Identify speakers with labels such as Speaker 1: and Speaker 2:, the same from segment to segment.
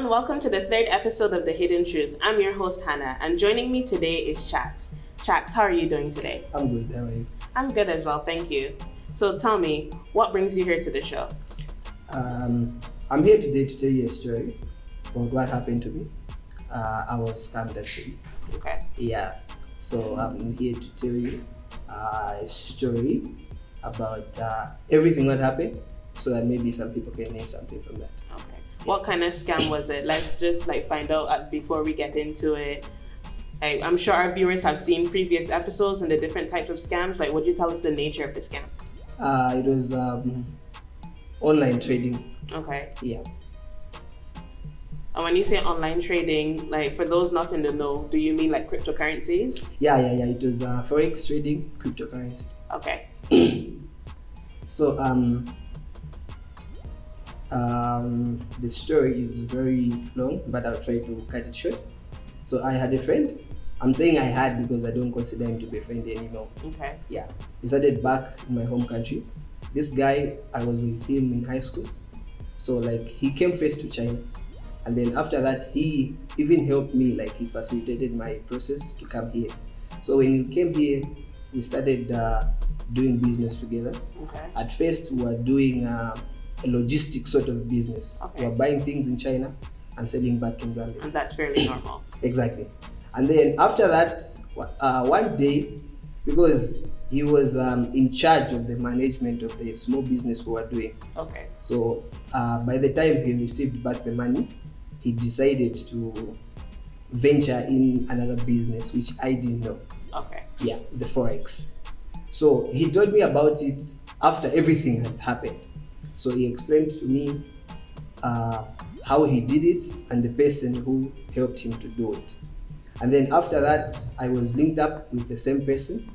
Speaker 1: everyone, welcome to the third episode of The Hidden Truth. I'm your host, Hannah, and joining me today is Chax. Chax, how are you doing today?
Speaker 2: I'm good, how are you?
Speaker 1: I'm good as well, thank you. So tell me, what brings you here to the show?
Speaker 2: I'm here today to tell you a story about what happened to me. I was scammed actually.
Speaker 1: Okay.
Speaker 2: Yeah, so I'm here to tell you a story about everything that happened so that maybe some people can learn something from that.
Speaker 1: Okay. What kind of scam was it? Let's just find out before we get into it. I'm sure our viewers have seen previous episodes and the different types of scams. Would you tell us the nature of the scam?
Speaker 2: It was online trading.
Speaker 1: Okay.
Speaker 2: Yeah.
Speaker 1: And when you say online trading, for those not in the know, do you mean cryptocurrencies?
Speaker 2: Yeah. It was Forex trading, cryptocurrency.
Speaker 1: Okay.
Speaker 2: So the story is very long, but I'll try to cut it short. So I had a friend. I'm saying I had because I don't consider him to be a friend anymore.
Speaker 1: Okay.
Speaker 2: Yeah. He started back in my home country. This guy, I was with him in high school. So he came first to China. And then after that, he even helped me, he facilitated my process to come here. So when he came here, we started doing business together.
Speaker 1: Okay.
Speaker 2: At first, we were doing a logistic sort of business.
Speaker 1: Okay.
Speaker 2: We were buying things in China and selling back in Zambia.
Speaker 1: And that's fairly normal.
Speaker 2: Exactly. And then after that, one day, because he was in charge of the management of the small business we were doing.
Speaker 1: Okay.
Speaker 2: So by the time he received back the money, he decided to venture in another business, which I didn't know.
Speaker 1: Okay.
Speaker 2: Yeah, the Forex. So he told me about it after everything had happened. So he explained to me how he did it and the person who helped him to do it. And then after that, I was linked up with the same person.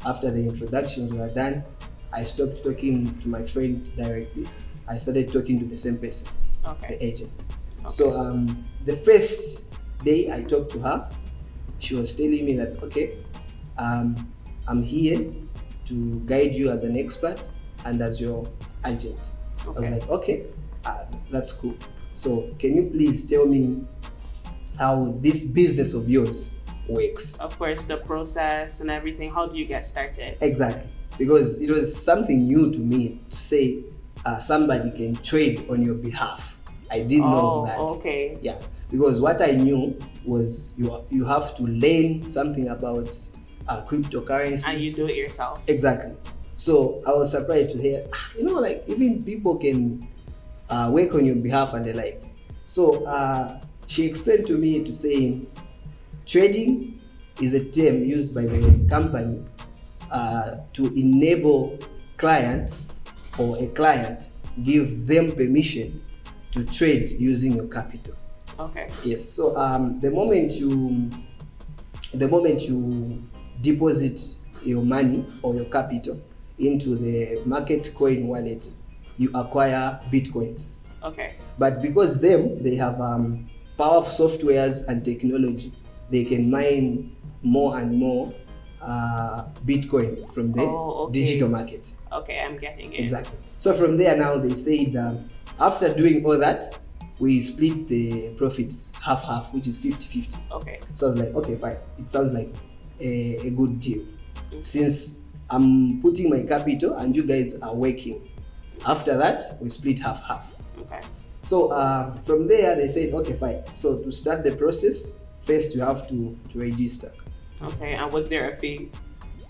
Speaker 2: After the introductions were done, I stopped talking to my friend directly. I started talking to the same person,
Speaker 1: okay,
Speaker 2: the agent.
Speaker 1: Okay.
Speaker 2: So the first day I talked to her, she was telling me that, okay, I'm here to guide you as an expert and as your agent. Okay. I was like, okay, that's cool. So can you please tell me how this business of yours works?
Speaker 1: Of course, the process and everything. How do you get started?
Speaker 2: Exactly. Because it was something new to me to say somebody can trade on your behalf. I didn't know that.
Speaker 1: Okay.
Speaker 2: Yeah. Because what I knew was you have to learn something about cryptocurrency.
Speaker 1: And you do it yourself.
Speaker 2: Exactly. So I was surprised to hear, even people can work on your behalf and the like. So she explained to me to say, trading is a term used by the company to enable clients or a client, give them permission to trade using your capital.
Speaker 1: Okay.
Speaker 2: Yes. So the moment you deposit your money or your capital into the market coin wallet, you acquire Bitcoins.
Speaker 1: Okay.
Speaker 2: But because they have powerful softwares and technology, they can mine more and more Bitcoin from the digital market.
Speaker 1: Okay, I'm getting it.
Speaker 2: Exactly. So from there now they said after doing all that, we split the profits half, which is 50-50.
Speaker 1: Okay.
Speaker 2: So I was like, okay, fine. It sounds like a good deal. Mm-hmm. Since I'm putting my capital and you guys are working. After that, we split half.
Speaker 1: Okay.
Speaker 2: So from there, they said, okay, fine. So to start the process, first you have to register.
Speaker 1: Okay, and was there a fee?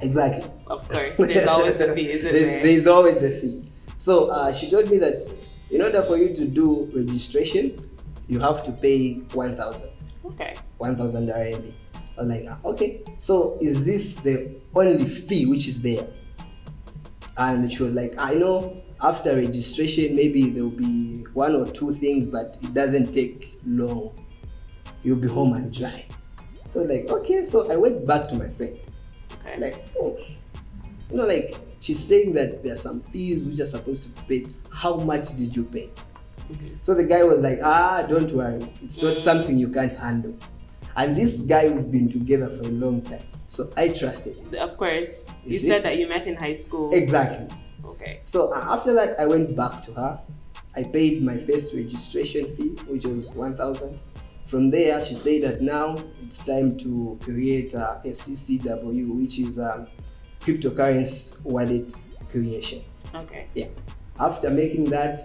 Speaker 2: Exactly.
Speaker 1: Of course, there's always a fee, isn't there?
Speaker 2: There's always a fee. So she told me that in order for you to do registration, you have to pay 1,000.
Speaker 1: Okay.
Speaker 2: 1,000 RMB. I was like, okay. So is this the only fee which is there? And she was like, I know after registration, maybe there'll be one or two things, but it doesn't take long. You'll be home and dry. So I was like, okay. So I went back to my friend. Okay. She's saying that there are some fees which are supposed to be paid. How much did you pay? Mm-hmm. So the guy was like, don't worry. It's not something you can't handle. And this guy, we've been together for a long time. So I trusted him.
Speaker 1: Of course. You said that you met in high school.
Speaker 2: Exactly.
Speaker 1: Okay.
Speaker 2: So after that, I went back to her I paid my first registration fee, which was 1,000. From there, she said that now it's time to create a CCW, which is a cryptocurrency wallet creation.
Speaker 1: Okay.
Speaker 2: Yeah. After making that,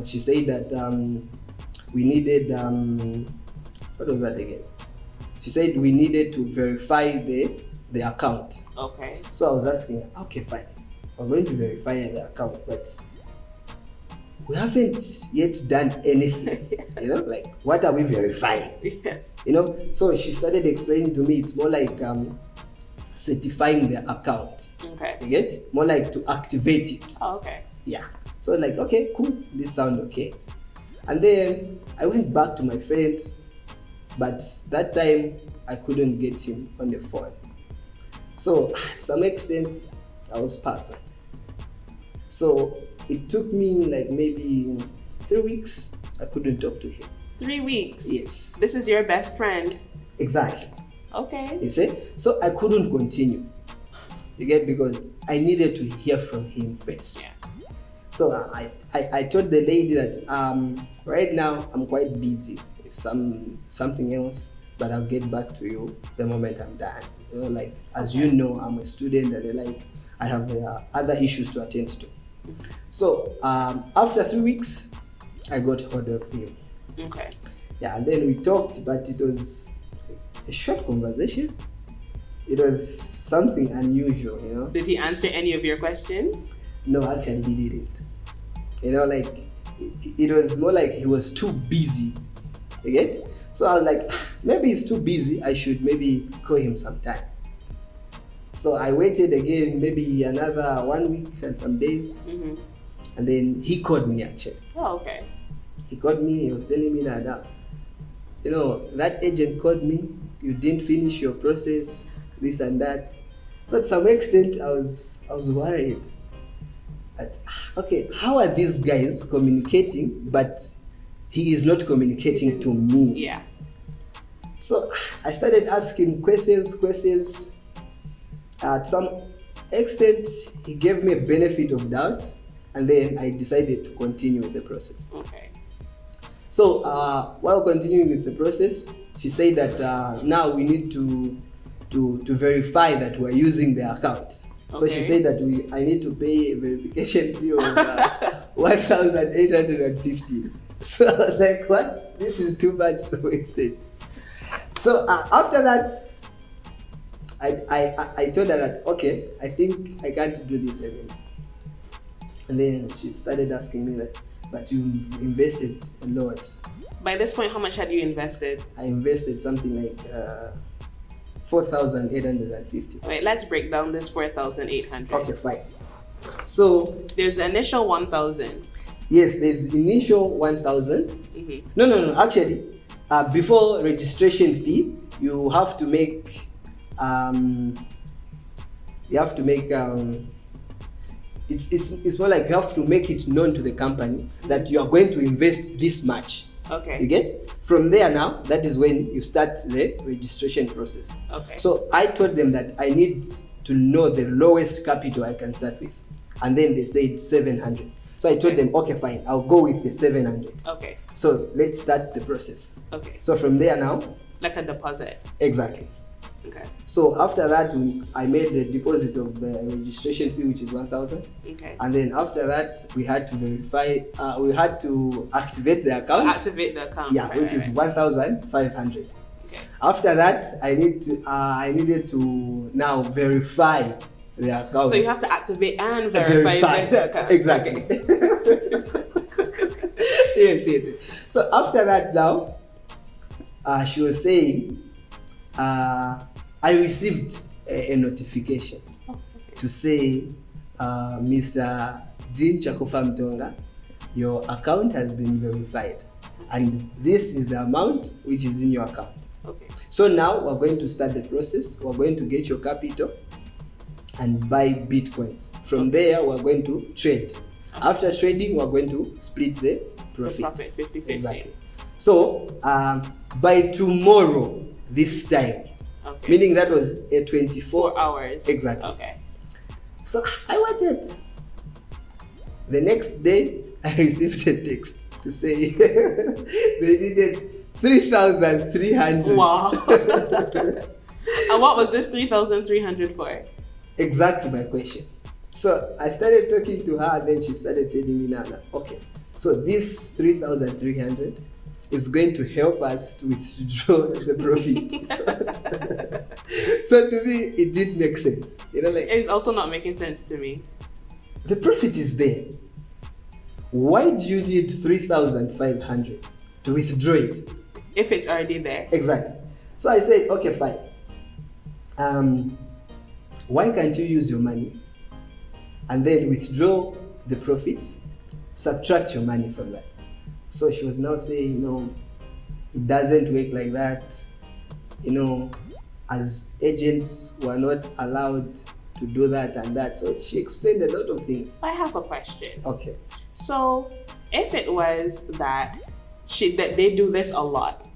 Speaker 2: she said that we needed, what was that again? She said we needed to verify the account.
Speaker 1: Okay.
Speaker 2: So I was asking her, okay, fine. We're going to verify the account, but we haven't yet done anything. You know, like, what are we verifying?
Speaker 1: Yes.
Speaker 2: You know, so she started explaining to me it's more like certifying the account.
Speaker 1: Okay.
Speaker 2: You get? More like to activate it.
Speaker 1: Oh, okay.
Speaker 2: Yeah. So like, okay, cool. This sound okay. And then I went back to my friend, but that time I couldn't get him on the phone. So to some extent, I was puzzled. So it took me like maybe 3 weeks. I couldn't talk to him.
Speaker 1: 3 weeks?
Speaker 2: Yes.
Speaker 1: This is your best friend?
Speaker 2: Exactly.
Speaker 1: Okay.
Speaker 2: You see? So I couldn't continue. You get? Because I needed to hear from him first.
Speaker 1: Yes.
Speaker 2: So I told the lady that right now I'm quite busy with something else, but I'll get back to you the moment I'm done. You know, like, as you know, I'm a student and like I have other issues to attend to. So after 3 weeks, I got hold of him.
Speaker 1: Okay.
Speaker 2: Yeah, and then we talked, but it was a short conversation. It was something unusual, you know.
Speaker 1: Did he answer any of your questions?
Speaker 2: No, actually he didn't. You know, like it was more like he was too busy. You get? So I was like, maybe he's too busy. I should maybe call him sometime. So I waited again, maybe another 1 week and some days.
Speaker 1: Mm-hmm.
Speaker 2: And then he called me actually.
Speaker 1: Oh, okay.
Speaker 2: He called me, he was telling me that, you know, that agent called me, you didn't finish your process, this and that. So to some extent, I was worried. That, okay, how are these guys communicating, but he is not communicating to me?
Speaker 1: Yeah.
Speaker 2: So I started asking questions. At some extent, he gave me a benefit of doubt, and then I decided to continue with the process.
Speaker 1: Okay.
Speaker 2: So while continuing with the process, she said that now we need to verify that we're using the account. Okay. So she said that I need to pay a verification fee of 1,850. So I was like, what? This is too much to extent. So after that, I told her that, okay, I think I can't do this anymore. And then she started asking me that, but you've invested a lot.
Speaker 1: By this point, how much had you invested?
Speaker 2: I invested something like 4,850.
Speaker 1: Wait, let's break down this 4,800.
Speaker 2: Okay, fine. So
Speaker 1: there's the initial 1,000.
Speaker 2: Yes, there's the initial 1,000.
Speaker 1: Mm-hmm.
Speaker 2: No. Actually, before registration fee, you have to make. It's more like you have to make it known to the company that you are going to invest this much.
Speaker 1: Okay.
Speaker 2: You get? From there now, that is when you start the registration process.
Speaker 1: Okay.
Speaker 2: So I told them that I need to know the lowest capital I can start with. And then they said 700. So I told them, okay, fine, I'll go with the 700.
Speaker 1: Okay.
Speaker 2: So let's start the process.
Speaker 1: Okay.
Speaker 2: So from there now.
Speaker 1: Like a deposit.
Speaker 2: Exactly.
Speaker 1: Okay.
Speaker 2: So after that, I made the deposit of the registration fee, which is 1,000.
Speaker 1: Okay.
Speaker 2: And then after that, we had to verify, we had to activate the account.
Speaker 1: Activate the account.
Speaker 2: Yeah, which is 1,500.
Speaker 1: Okay.
Speaker 2: After that, I needed to now verify the account.
Speaker 1: So you have to activate and verify the account.
Speaker 2: Exactly.
Speaker 1: Okay.
Speaker 2: Yes. So after that now, she was saying, I received a notification to say, Mr. Dean Chakofa Mtonga, your account has been verified. And this is the amount which is in your account.
Speaker 1: Okay.
Speaker 2: So now we're going to start the process. We're going to get your capital and buy Bitcoins. From there, we're going to trade. After trading, we're going to split the profit.
Speaker 1: The profit, 50-50.
Speaker 2: Exactly. So by tomorrow, this time,
Speaker 1: okay.
Speaker 2: Meaning that was a 24
Speaker 1: hours.
Speaker 2: Exactly.
Speaker 1: Okay.
Speaker 2: So I waited. The next day, I received a text to say they needed 3,300.
Speaker 1: Wow. And what was this 3,300 for?
Speaker 2: Exactly my question. So I started talking to her, and then she started telling me, Nana, okay, so this 3,300 is going to help us to withdraw the profit. So to me, it did make sense. Like
Speaker 1: it's also not making sense to me.
Speaker 2: The profit is there. Why do you need 3,500 to withdraw it?
Speaker 1: If it's already there.
Speaker 2: Exactly. So I said, okay, fine. Why can't you use your money and then withdraw the profits, subtract your money from that? So she was now saying, no, it doesn't work like that. As agents, we're not allowed to do that and that. So she explained a lot of things.
Speaker 1: I have a question.
Speaker 2: Okay.
Speaker 1: So if it was that they do this a lot,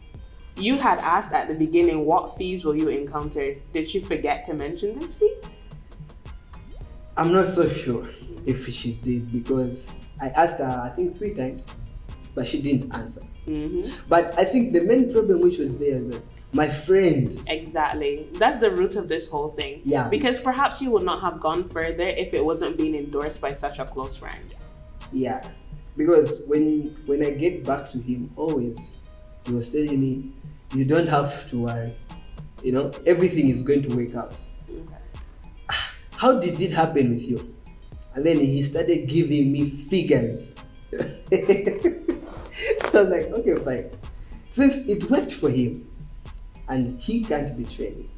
Speaker 1: you had asked at the beginning, what fees will you encounter? Did she forget to mention this fee?
Speaker 2: I'm not so sure if she did, because I asked her, I think 3 times, but she didn't answer.
Speaker 1: Mm-hmm.
Speaker 2: But I think the main problem which was there, that my friend.
Speaker 1: Exactly. That's the root of this whole thing.
Speaker 2: Yeah.
Speaker 1: Because perhaps you would not have gone further if it wasn't being endorsed by such a close friend.
Speaker 2: Yeah. Because when I get back to him, always, he was telling me, you don't have to worry. Everything is going to work out.
Speaker 1: Okay.
Speaker 2: How did it happen with you? And then he started giving me figures. So I was like, okay, fine. Since it worked for him and he can't betray me,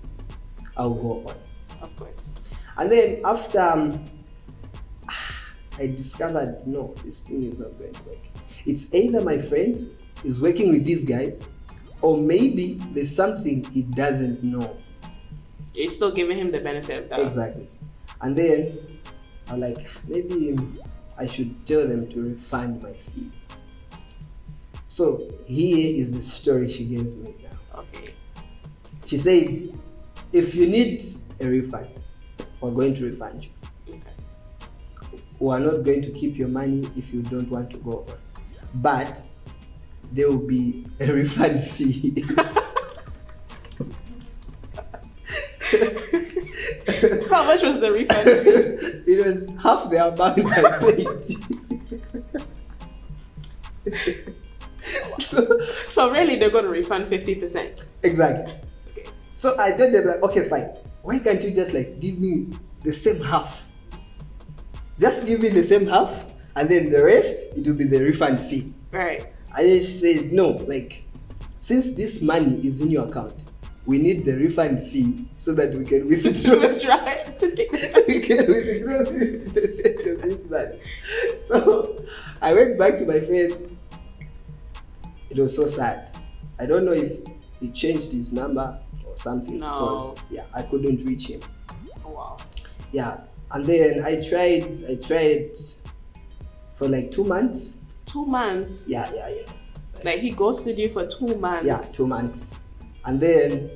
Speaker 2: I'll go on.
Speaker 1: Of course.
Speaker 2: And then after I discovered, no, this thing is not going to work. It's either my friend is working with these guys, or maybe there's something he doesn't know.
Speaker 1: You're still giving him the benefit of that.
Speaker 2: Exactly. And then I'm like, maybe I should tell them to refund my fee. So here is the story she gave me now.
Speaker 1: Okay.
Speaker 2: She said, if you need a refund, we're going to refund you.
Speaker 1: Okay.
Speaker 2: We are not going to keep your money if you don't want to go on. But there will be a refund fee.
Speaker 1: How much was the refund fee?
Speaker 2: It was half the amount I paid.
Speaker 1: So really they're going to refund 50%?
Speaker 2: Exactly.
Speaker 1: Okay.
Speaker 2: So I told them, like, okay, fine. Why can't you just give me the same half? Just give me the same half, and then the rest, it will be the refund fee.
Speaker 1: Right.
Speaker 2: I just said, no, since this money is in your account, we need the refund fee so that we can withdraw. We can withdraw 50% of this money. So I went back to my friend. It was so sad. I don't know if he changed his number or something.
Speaker 1: No.
Speaker 2: Because I couldn't reach him.
Speaker 1: Oh, wow.
Speaker 2: Yeah. And then I tried for 2 months.
Speaker 1: 2 months?
Speaker 2: Yeah.
Speaker 1: Like he ghosted you for 2 months?
Speaker 2: Yeah, 2 months. And then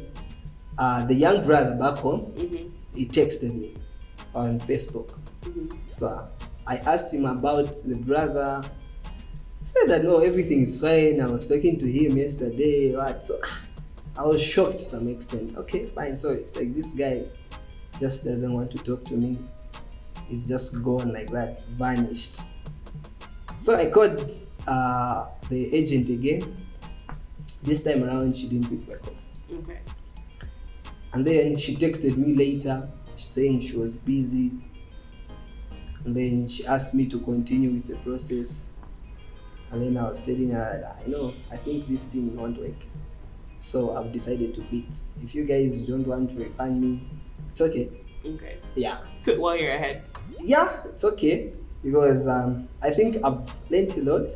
Speaker 2: the young brother back home,
Speaker 1: mm-hmm.
Speaker 2: he texted me on Facebook.
Speaker 1: Mm-hmm.
Speaker 2: So I asked him about the brother. He said that no, everything is fine. I was talking to him yesterday. So I was shocked to some extent. Okay, fine. So it's like this guy just doesn't want to talk to me. He's just gone like that, vanished. So I called the agent again. This time around, she didn't pick my call.
Speaker 1: Okay.
Speaker 2: And then she texted me later, saying she was busy. And then she asked me to continue with the process. And then I was telling her that I think this thing won't work. So I've decided to quit. If you guys don't want to refund me, it's okay.
Speaker 1: Okay.
Speaker 2: Yeah.
Speaker 1: Quit while you're ahead.
Speaker 2: Yeah, it's okay. Because I think I've learned a lot.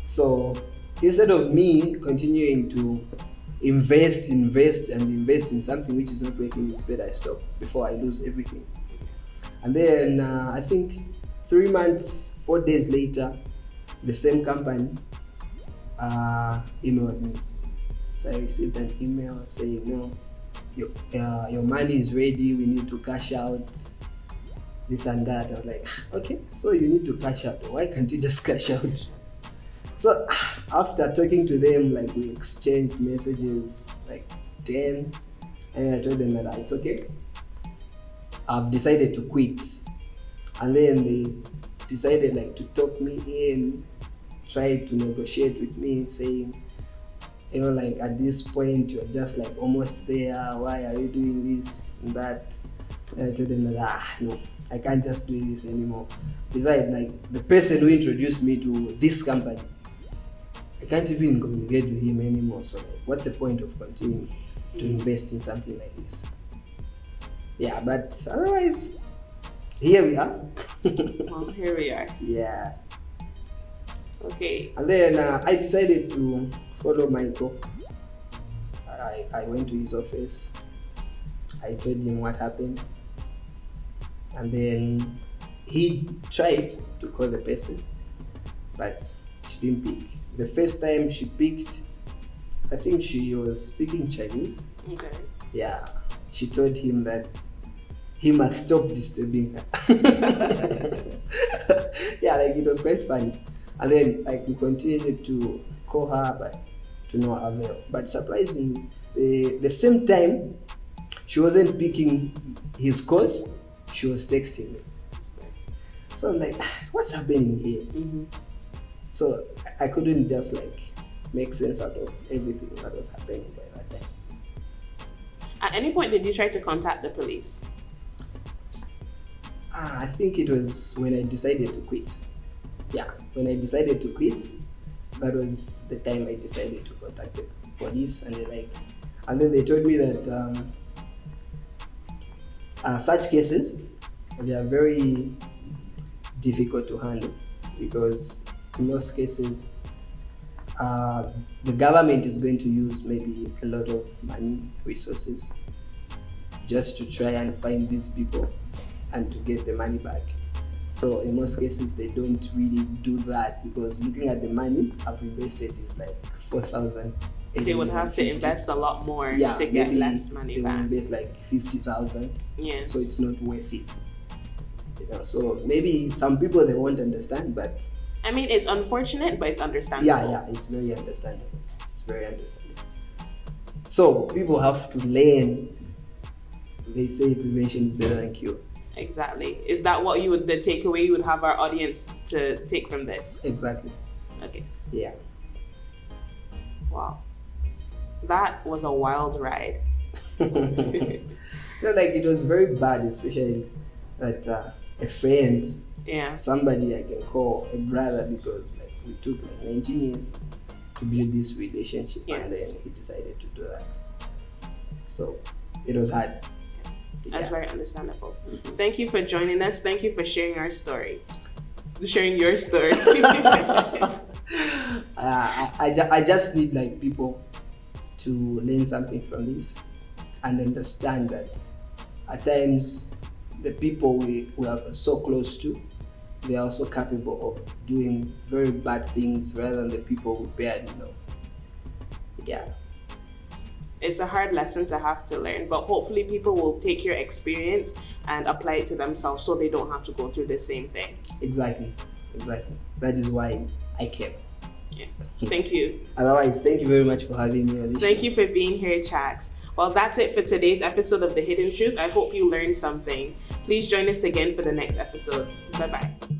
Speaker 2: So instead of me continuing to invest in something which is not working, it's better I stop before I lose everything. And then I think 3 months, 4 days later, the same company emailed me. So I received an email saying, no, your money is ready, we need to cash out. this and that. I was like, okay, so you need to cash out. Why can't you just cash out? So after talking to them, like we exchanged messages like 10, and I told them that it's okay. I've decided to quit. And then they decided like to talk me in, try to negotiate with me, saying, you know, like at this point you're just like almost there. Why are you doing this and that? And I told them that no, I can't just do this anymore. Besides, like the person who introduced me to this company, I can't even communicate with him anymore. So like, what's the point of continuing to invest in something like this? Yeah, but otherwise, here we are.
Speaker 1: Well, here we are.
Speaker 2: Yeah.
Speaker 1: Okay.
Speaker 2: And then I decided to follow Michael. I went to his office. I told him what happened. And then he tried to call the person, but she didn't pick. The first time she picked, I think she was speaking Chinese.
Speaker 1: Okay.
Speaker 2: Yeah. She told him that he must stop disturbing her. Yeah, like it was quite funny. And then like we continued to call her, but to no avail. But surprisingly, the same time she wasn't picking his calls, she was texting me. So I'm like, what's happening here?
Speaker 1: Mm-hmm.
Speaker 2: So I couldn't just like make sense out of everything that was happening by that time.
Speaker 1: At any point, did you try to contact the police?
Speaker 2: I think it was when I decided to quit. Yeah, when I decided to quit, that was the time I decided to contact the police, and then they told me that such cases, they are very difficult to handle, because in most cases the government is going to use maybe a lot of money, resources, just to try and find these people and to get the money back. So in most cases they don't really do that, because looking at the money I've invested is like 4,000.
Speaker 1: They would have to invest a lot more to get less money
Speaker 2: they
Speaker 1: back.
Speaker 2: Will invest like 50,000.
Speaker 1: Yeah.
Speaker 2: So it's not worth it. You know, so maybe some people they won't understand, but
Speaker 1: I mean, it's unfortunate, but it's understandable.
Speaker 2: yeah, it's very understandable. It's very understandable. So people have to learn. They say prevention is better than cure.
Speaker 1: Exactly. Is that what the takeaway you would have our audience to take from this?
Speaker 2: Exactly.
Speaker 1: Okay.
Speaker 2: Yeah.
Speaker 1: Wow. That was a wild ride.
Speaker 2: You know, like it was very bad, especially that a friend, somebody I can call a brother, because like we took like 19 years to build this relationship, and then he decided to do that. So it was hard.
Speaker 1: That's very understandable. Thank you for joining us. Thank you for sharing your story.
Speaker 2: I just need like people to learn something from this and understand that at times the people we are so close to, they are also capable of doing very bad things rather than the people we barely know. Yeah.
Speaker 1: It's a hard lesson to have to learn, but hopefully people will take your experience and apply it to themselves so they don't have to go through the same thing.
Speaker 2: Exactly. That is why I came.
Speaker 1: Yeah. Thank you.
Speaker 2: Otherwise, thank you very much for having me on this
Speaker 1: Thank
Speaker 2: show.
Speaker 1: you for being here, Chax. Well, that's it for today's episode of The Hidden Truth. I hope you learned something. Please join us again for the next episode. Bye-bye.